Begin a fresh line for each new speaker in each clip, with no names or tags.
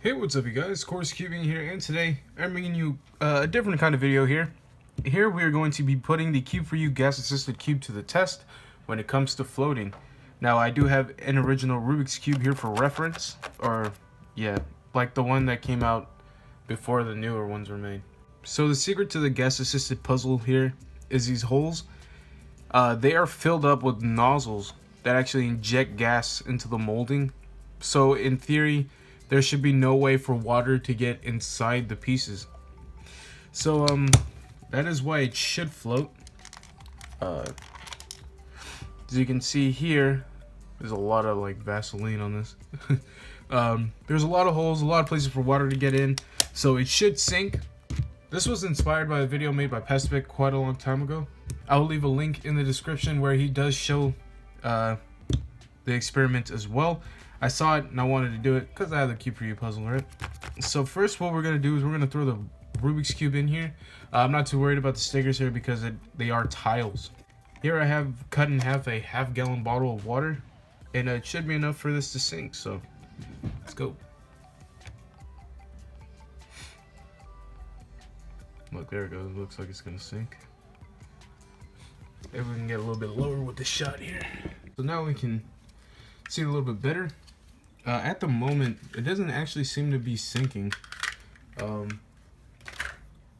Hey, what's up you guys, Corescubing here, and today I'm bringing you a different kind of video here. Here we are going to be putting the Cube4Y gas-assisted cube to the test when it comes to floating. Now I do have an original Rubik's Cube here for reference, or yeah, like the one that came out before the newer ones were made. So the secret to the gas-assisted puzzle here is these holes. They are filled up with nozzles that actually inject gas into the molding. So in theory, there should be no way for water to get inside the pieces. So that is why it should float. As you can see here, there's a lot of like Vaseline on this. There's a lot of holes, a lot of places for water to get in, so it should sink. This was inspired by a video made by Pespic quite a long time ago. I will leave a link in the description where he does show the experiment as well. I saw it and I wanted to do it because I have the Cube4Y puzzle, right? So first what we're going to do is we're going to throw the Rubik's Cube in here. I'm not too worried about the stickers here because they are tiles. Here I have cut in half a half-gallon bottle of water, and it should be enough for this to sink, so let's go. Look, there it goes. It looks like it's going to sink. Maybe we can get a little bit lower with the shot here. So now we can see it a little bit better. At the moment, it doesn't actually seem to be sinking. It's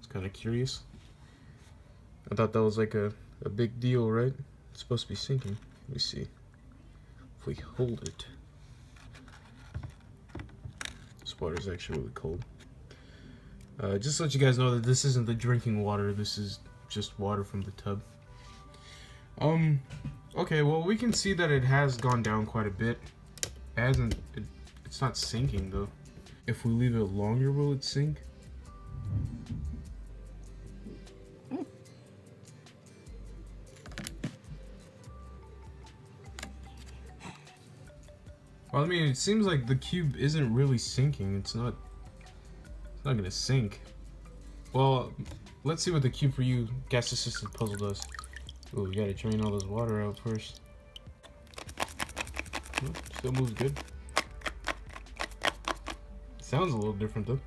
kind of curious. I thought that was like a big deal, right? It's supposed to be sinking. Let me see. If we hold it. This water is actually really cold. Just to let you guys know that this isn't the drinking water. This is just water from the tub. Okay, well, we can see that it has gone down quite a bit. It's not sinking though. If we leave it longer, will it sink? Well, I mean, it seems like the cube isn't really sinking. It's not gonna sink. Well, let's see what the Cube4Y gas-assisted puzzle does. Oh, we gotta drain all this water out first. Oh, still moves good. Sounds a little different though.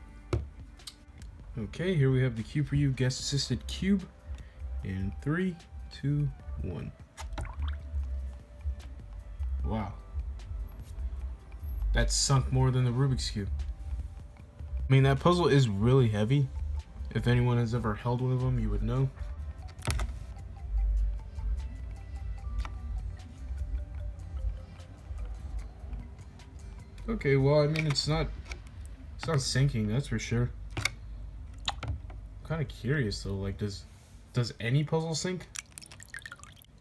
Okay, here we have the Cube4Y gas-assisted cube. In 3, 2, 1. Wow. That's sunk more than the Rubik's Cube. I mean, that puzzle is really heavy. If anyone has ever held one of them, you would know. Okay, well, I mean, it's not sinking, that's for sure. I'm kind of curious though, like, does any puzzle sink?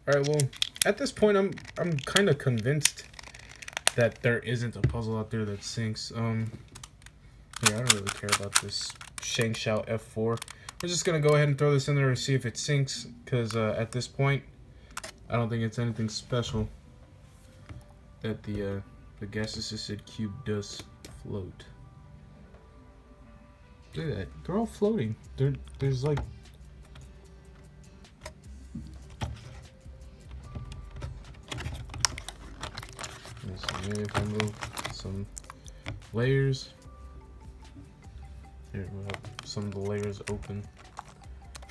All right, well, at this point, I'm kind of convinced that there isn't a puzzle out there that sinks. Yeah, I don't really care about this Shangshao F4. We're just gonna go ahead and throw this in there and see if it sinks, because at this point, I don't think it's anything special that the gas-assisted cube does float. Look at that. They're all floating. There's like... Maybe if I move some layers. Here, we'll have some of the layers open.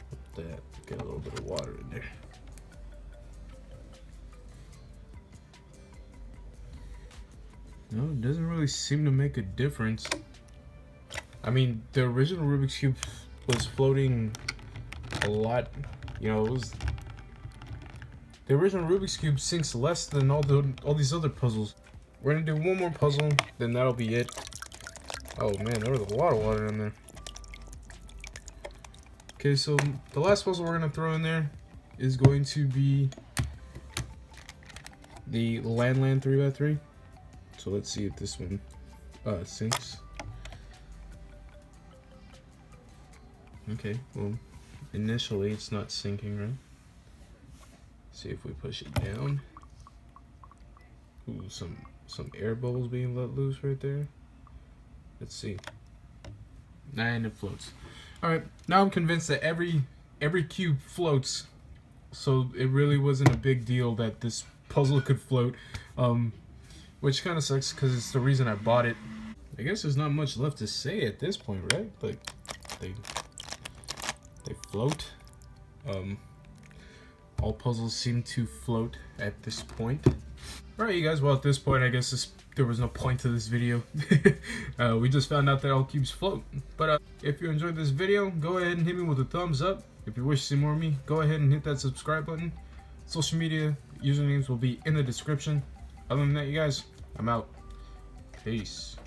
With that, get a little bit of water in there. No, it doesn't really seem to make a difference. I mean, the original Rubik's Cube was floating a lot. You know, it was... The original Rubik's Cube sinks less than all these other puzzles. We're gonna do one more puzzle, then that'll be it. Oh man, there was a lot of water in there. Okay, so the last puzzle we're gonna throw in there is going to be the Land 3x3. So let's see if this one sinks. Okay, well, initially it's not sinking, right? See if we push it down. Ooh, some air bubbles being let loose right there. Let's see. And it floats. All right, now I'm convinced that every cube floats. So it really wasn't a big deal that this puzzle could float. Which kind of sucks because it's the reason I bought it. I guess there's not much left to say at this point, right? Like, they float. All puzzles seem to float at this point. Alright, you guys, well, at this point, I guess there was no point to this video. We just found out that all cubes float. But if you enjoyed this video, go ahead and hit me with a thumbs up. If you wish to see more of me, go ahead and hit that subscribe button. Social media usernames will be in the description. Other than that, you guys, I'm out. Peace.